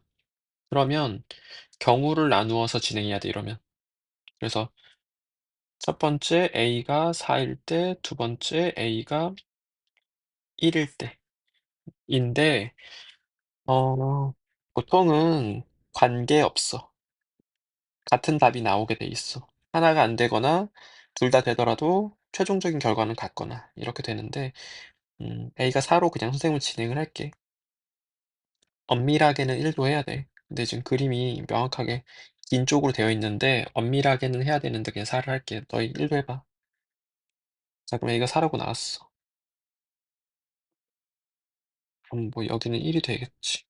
그러면 경우를 나누어서 진행해야 돼, 이러면. 그래서 첫 번째 A가 4일 때, 두 번째 A가 1일 때인데, 보통은 관계없어. 같은 답이 나오게 돼 있어. 하나가 안 되거나 둘 다 되더라도 최종적인 결과는 같거나 이렇게 되는데, A가 4로 그냥 선생님은 진행을 할게. 엄밀하게는 1도 해야 돼. 근데 지금 그림이 명확하게 긴 쪽으로 되어 있는데 엄밀하게는 해야 되는데 그냥 4를 할게. 너희 1도 해봐. 자, 그럼 A가 4라고 나왔어. 그럼 뭐 여기는 1이 되겠지.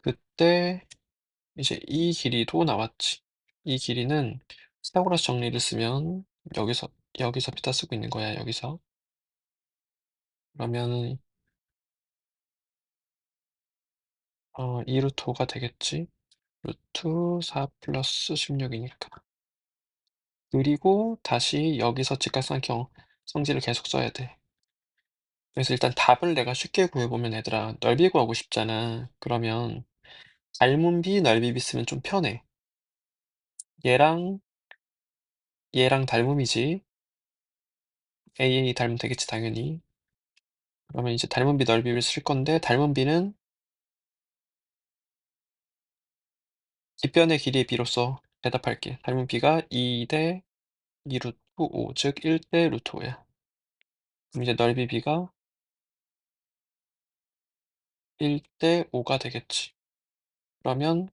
그때 이제 이 길이도 나왔지. 이 길이는 피타고라스 정리를 쓰면 여기서 피타 쓰고 있는 거야, 여기서. 그러면 2 루트 5가 되겠지. 루트 4 플러스 16이니까. 그리고 다시 여기서 직각삼각형 성질을 계속 써야 돼. 그래서 일단 답을 내가 쉽게 구해보면 얘들아, 넓이 구하고 싶잖아. 그러면 닮은 비, 넓이 비 쓰면 좀 편해. 얘랑 얘랑 닮음이지. AA 닮으면 되겠지, 당연히. 그러면 이제 닮은 비, 넓이 비를 쓸 건데 닮은 비는 뒷변의 길이의 비로서 대답할게. 닮은 비가 2 대 2 루트 5, 즉 1 대 루트 5야. 그럼 이제 넓이 비가 1 대 5가 되겠지. 그러면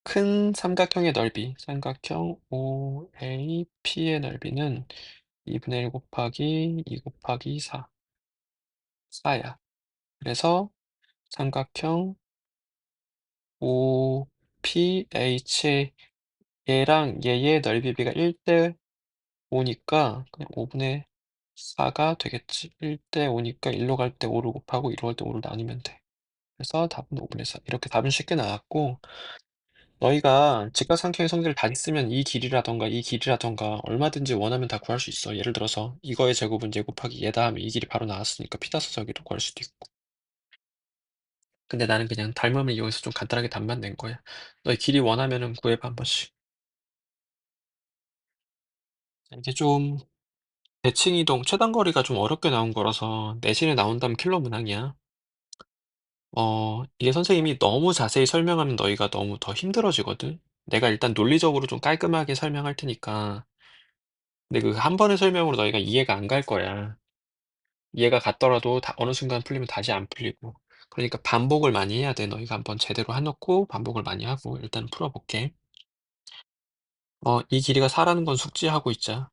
큰 삼각형의 넓이, 삼각형 OAP의 넓이는 2분의 1 곱하기 2 곱하기 4, 4야. 그래서 삼각형 OPH의 얘랑 얘의 넓이 비가 1 대 5니까 그냥 5분의 4가 되겠지. 1 대 5니까 1로 갈 때 5를 곱하고 2로 갈 때 5를 나누면 돼. 그래서 답은 5분의 4. 이렇게 답은 쉽게 나왔고 너희가 직각삼각형의 성질을 다 있으면 이 길이라던가 이 길이라던가 얼마든지 원하면 다 구할 수 있어. 예를 들어서 이거의 제곱은 얘 곱하기 얘다 하면 이 길이 바로 나왔으니까 피타서 여기로 구할 수도 있고. 근데 나는 그냥 닮음을 이용해서 좀 간단하게 답만 낸 거야. 너희 길이 원하면은 구해봐 한 번씩. 이게 좀 대칭 이동 최단 거리가 좀 어렵게 나온 거라서 내신에 나온다면 킬러 문항이야. 이게 선생님이 너무 자세히 설명하면 너희가 너무 더 힘들어지거든. 내가 일단 논리적으로 좀 깔끔하게 설명할 테니까. 근데 그 한 번의 설명으로 너희가 이해가 안 갈 거야. 이해가 갔더라도 어느 순간 풀리면 다시 안 풀리고. 그러니까 반복을 많이 해야 돼. 너희가 한번 제대로 해 놓고 반복을 많이 하고 일단 풀어 볼게. 이 길이가 4 라는 건 숙지하고 있자.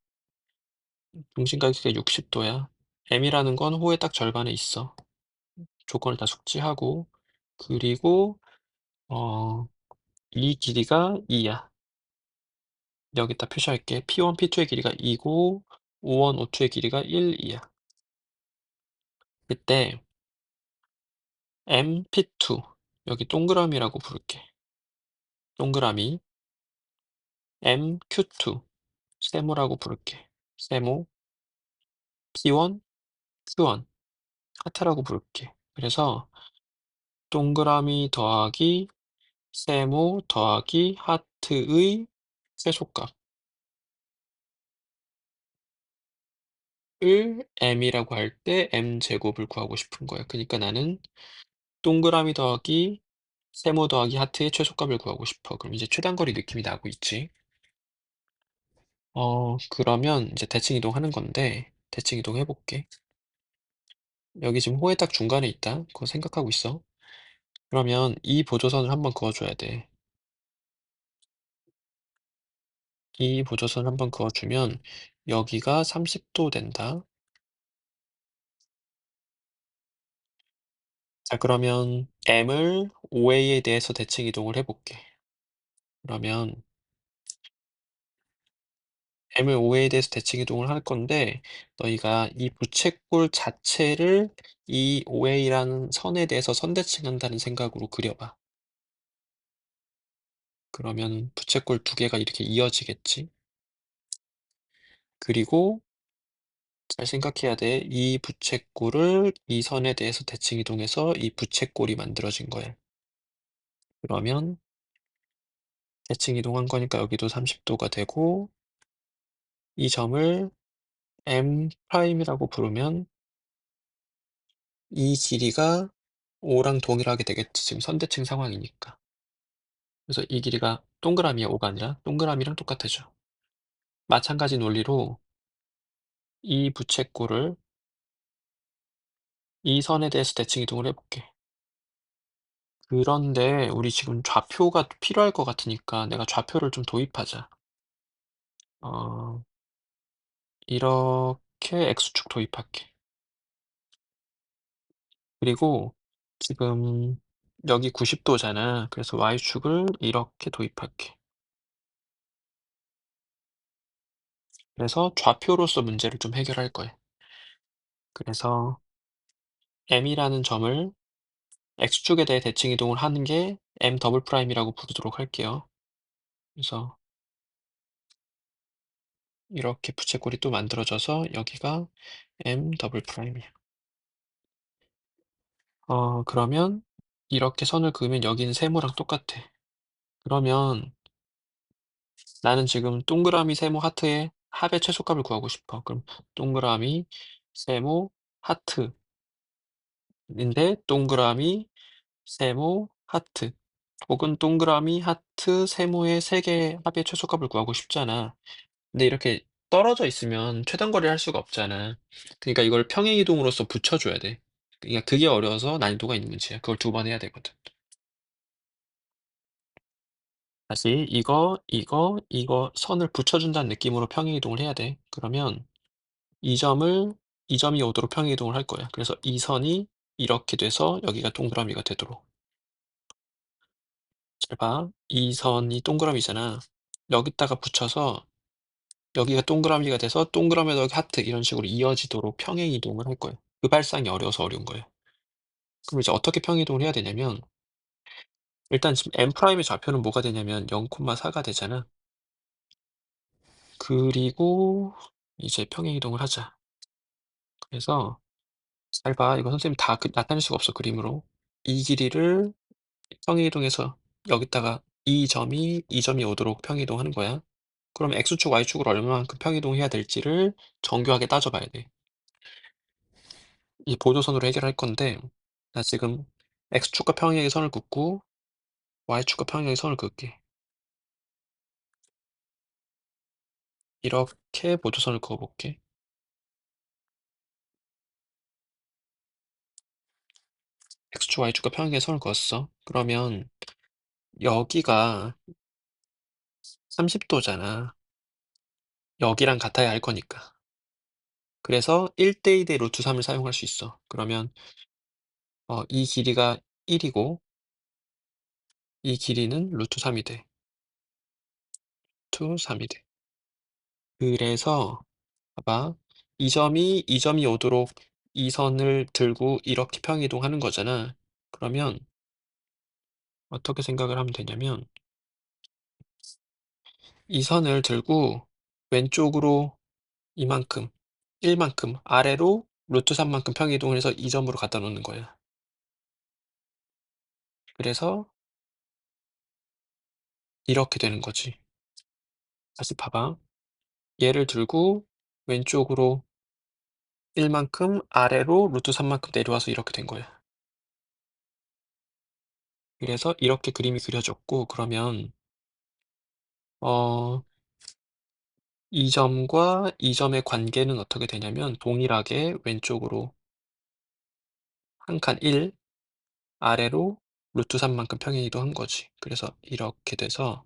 중심각이 60 도야. m이라는 건 호의 딱 절반에 있어. 조건을 다 숙지하고 그리고 어 이 길이가 2 야. 여기다 표시할게. P1, P2의 길이가 2 고 O1, O2의 길이가 1, 2 야. 그때 MP2 여기 동그라미라고 부를게. 동그라미 MQ2 세모라고 부를게. 세모 P1, Q1 하트라고 부를게. 그래서 동그라미 더하기 세모 더하기 하트의 최소값을 m이라고 할 때 m 제곱을 구하고 싶은 거야. 그러니까 나는 동그라미 더하기 세모 더하기 하트의 최소값을 구하고 싶어. 그럼 이제 최단거리 느낌이 나고 있지. 그러면 이제 대칭 이동하는 건데 대칭 이동해 볼게. 여기 지금 호의 딱 중간에 있다. 그거 생각하고 있어. 그러면 이 보조선을 한번 그어 줘야 돼. 이 보조선을 한번 그어 주면 여기가 30도 된다. 자, 그러면 m을 OA에 대해서 대칭 이동을 해 볼게. 그러면 m을 OA에 대해서 대칭 이동을 할 건데 너희가 이 부채꼴 자체를 이 OA라는 선에 대해서 선대칭한다는 생각으로 그려 봐. 그러면 부채꼴 두 개가 이렇게 이어지겠지. 그리고 잘 생각해야 돼. 이 부채꼴을 이 선에 대해서 대칭 이동해서 이 부채꼴이 만들어진 거야. 그러면 대칭 이동한 거니까 여기도 30도가 되고 이 점을 M 프라임이라고 부르면 이 길이가 O랑 동일하게 되겠지. 지금 선대칭 상황이니까. 그래서 이 길이가 동그라미야, O가 아니라 동그라미랑 똑같아져. 마찬가지 논리로 이 부채꼴을 이 선에 대해서 대칭 이동을 해볼게. 그런데 우리 지금 좌표가 필요할 것 같으니까 내가 좌표를 좀 도입하자. 어, 이렇게 X축 도입할게. 그리고 지금 여기 90도잖아. 그래서 Y축을 이렇게 도입할게. 그래서 좌표로서 문제를 좀 해결할 거야. 그래서 M이라는 점을 X축에 대해 대칭 이동을 하는 게 M 더블 프라임이라고 부르도록 할게요. 그래서 이렇게 부채꼴이 또 만들어져서 여기가 M 더블 프라임이야. 그러면 이렇게 선을 그으면 여기는 세모랑 똑같아. 그러면 나는 지금 동그라미 세모 하트의 합의 최소값을 구하고 싶어. 그럼 동그라미 세모 하트인데 동그라미 세모 하트 혹은 동그라미 하트 세모의 세 개의 합의 최소값을 구하고 싶잖아. 근데 이렇게 떨어져 있으면 최단거리를 할 수가 없잖아. 그러니까 이걸 평행이동으로서 붙여줘야 돼. 그러니까 그게 어려워서 난이도가 있는 문제야. 그걸 두 번 해야 되거든. 다시 이거 선을 붙여준다는 느낌으로 평행이동을 해야 돼. 그러면 이 점을 이 점이 오도록 평행이동을 할 거야. 그래서 이 선이 이렇게 돼서 여기가 동그라미가 되도록. 잘 봐. 이 선이 동그라미잖아. 여기다가 붙여서 여기가 동그라미가 돼서 동그라미에다 여기 하트 이런 식으로 이어지도록 평행이동을 할 거예요. 그 발상이 어려워서 어려운 거예요. 그럼 이제 어떻게 평행이동을 해야 되냐면 일단 지금 m'의 좌표는 뭐가 되냐면 0,4가 되잖아. 그리고 이제 평행이동을 하자. 그래서 잘 봐. 이거 선생님 다 나타낼 수가 없어, 그림으로. 이 길이를 평행이동해서 여기다가 이 점이 오도록 평행이동하는 거야. 그럼 X축, Y축을 얼마만큼 평행이동해야 될지를 정교하게 따져 봐야 돼. 이 보조선으로 해결할 건데 나 지금 X축과 평행의 선을 긋고 Y축과 평행의 선을 그을게. 이렇게 보조선을 그어 볼게. x축, y축과 평행의 선을 그었어. 그러면 여기가 30도잖아. 여기랑 같아야 할 거니까. 그래서 1대2 대 루트 3을 사용할 수 있어. 그러면 이 길이가 1이고 이 길이는 루트 3이 돼. 루트 3이 돼. 그래서 봐봐. 이 점이 오도록 이 선을 들고 이렇게 평이동하는 거잖아. 그러면 어떻게 생각을 하면 되냐면 이 선을 들고 왼쪽으로 이만큼, 1만큼 아래로 루트 3만큼 평이동을 해서 이 점으로 갖다 놓는 거야. 그래서 이렇게 되는 거지. 다시 봐봐. 얘를 들고 왼쪽으로 1만큼 아래로 루트 3만큼 내려와서 이렇게 된 거야. 그래서 이렇게 그림이 그려졌고 그러면 어 이 점과 이 점의 관계는 어떻게 되냐면 동일하게 왼쪽으로 한 칸 1 아래로 루트 3만큼 평행이동한 거지. 그래서 이렇게 돼서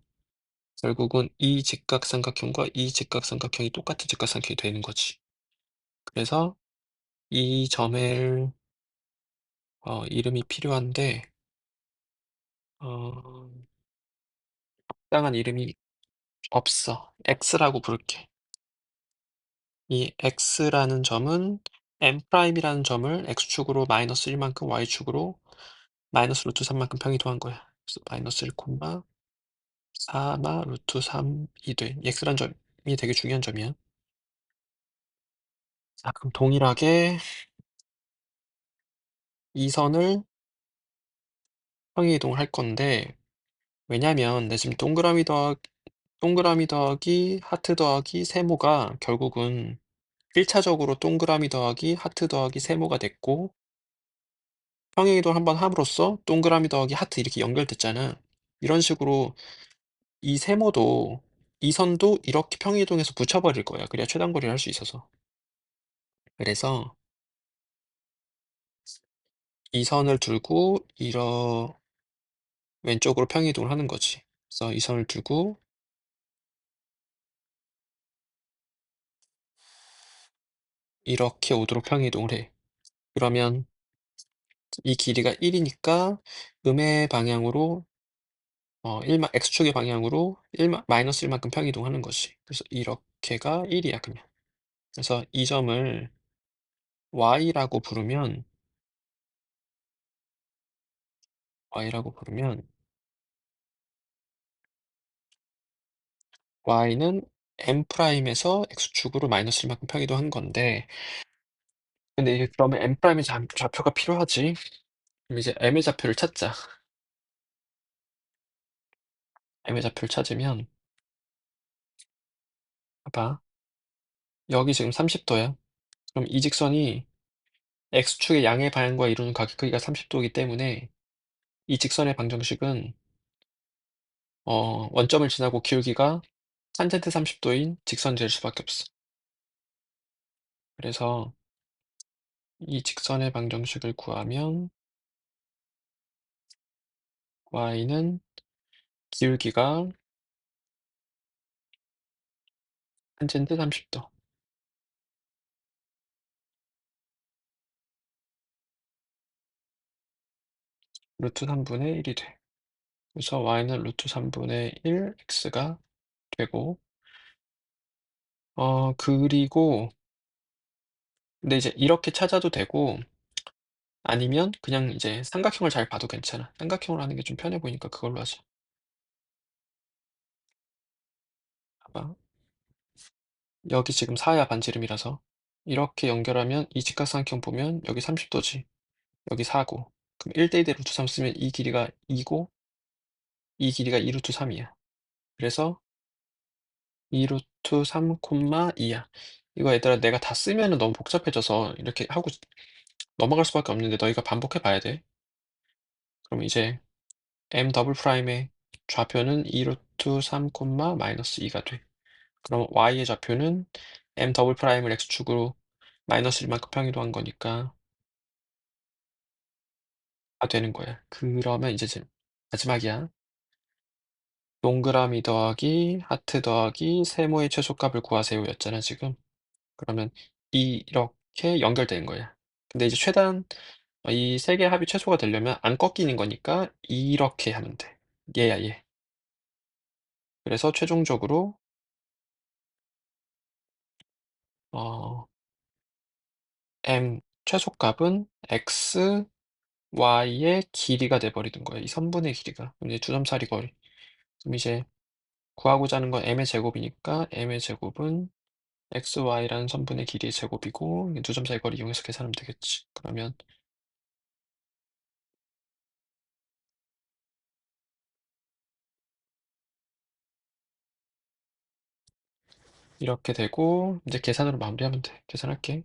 결국은 이 직각삼각형과 이 직각삼각형이 똑같은 직각삼각형이 되는 거지. 그래서 이 점의 이름이 필요한데 어 적당한 이름이 없어. x라고 부를게. 이 x라는 점은 m'이라는 점을 x축으로 마이너스 1만큼 y축으로 마이너스 루트 3만큼 평이동한 거야. 그래서 마이너스 1 4마 루트 3이 돼. 이 x라는 점이 되게 중요한 점이야. 자, 그럼 동일하게 이 선을 평행이동을 할 건데 왜냐면 내 지금 동그라미 더하기 하트 더하기 세모가 결국은 1차적으로 동그라미 더하기 하트 더하기 세모가 됐고 평행이동을 한번 함으로써 동그라미 더하기 하트 이렇게 연결됐잖아. 이런 식으로 이 세모도 이 선도 이렇게 평행이동해서 붙여버릴 거야. 그래야 최단거리를 할 수 있어서. 그래서 이 선을 두고 왼쪽으로 평행이동을 하는 거지. 그래서 이 선을 두고 이렇게 오도록 평행이동을 해. 그러면 이 길이가 1이니까 음의 방향으로 x축의 방향으로 마이너스 1만큼 평이동하는 것이. 그래서 이렇게가 1이야 그냥. 그래서 이 점을 y라고 부르면 y라고 부르면 y는 m'에서 x축으로 마이너스 1만큼 평이동한 건데 근데 이게 그러면 m'의 좌표가 필요하지. 그럼 이제 m의 좌표를 찾자. m의 좌표를 찾으면 봐봐. 여기 지금 30도야. 그럼 이 직선이 x축의 양의 방향과 이루는 각의 크기가 30도이기 때문에 이 직선의 방정식은 원점을 지나고 기울기가 탄젠트 30도인 직선이 될 수밖에 없어. 그래서 이 직선의 방정식을 구하면 y는 기울기가 탄젠트 30도 루트 3분의 1이 돼. 그래서 y는 루트 3분의 1 x가 되고 그리고 근데 이제 이렇게 찾아도 되고 아니면 그냥 이제 삼각형을 잘 봐도 괜찮아. 삼각형으로 하는 게 좀 편해 보이니까 그걸로 하자. 봐봐. 여기 지금 사야 반지름이라서 이렇게 연결하면 이 직각삼각형 보면 여기 30도지. 여기 4고 그럼 1대1 대 루트 3 쓰면 이 길이가 2고 이 길이가 2 루트 3이야. 그래서 2 루트 3 콤마 2야. 이거 얘들아 내가 다 쓰면은 너무 복잡해져서 이렇게 하고 넘어갈 수밖에 없는데 너희가 반복해 봐야 돼. 그럼 이제 m 더블 프라임의 좌표는 2 루트 3 콤마 마이너스 2가 돼. 그럼 y의 좌표는 m 더블 프라임을 x축으로 마이너스 1만큼 평이동한 거니까 되는 거야. 그러면 이제 지금 마지막이야. 동그라미 더하기 하트 더하기 세모의 최소값을 구하세요였잖아 지금. 그러면 이렇게 연결되는 거야. 근데 이제 최단 이 세 개의 합이 최소가 되려면 안 꺾이는 거니까 이렇게 하면 돼. 얘야 얘. 그래서 최종적으로 어 m 최소값은 x, y의 길이가 돼 버리는 거야. 이 선분의 길이가. 그럼 이제 두 점짜리 거리. 그럼 이제 구하고자 하는 건 m의 제곱이니까 m의 제곱은 x, y라는 선분의 길이의 제곱이고 두 점짜리 거리 이용해서 계산하면 되겠지. 그러면 이렇게 되고 이제 계산으로 마무리하면 돼. 계산할게.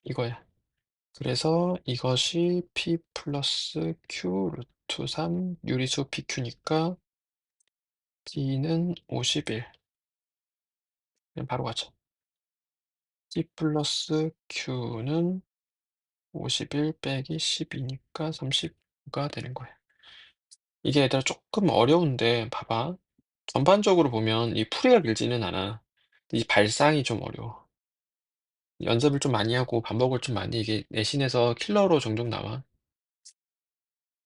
이거야. 그래서 이것이 p 플러스 q 루트 3 유리수 pq니까 p는 51. 그냥 바로 가자. p 플러스 q는 51 빼기 12니까 39가 되는 거야. 이게 얘들아 조금 어려운데 봐봐. 전반적으로 보면 이 풀이가 길지는 않아. 이 발상이 좀 어려워. 연습을 좀 많이 하고 반복을 좀 많이 이게 내신에서 킬러로 종종 나와.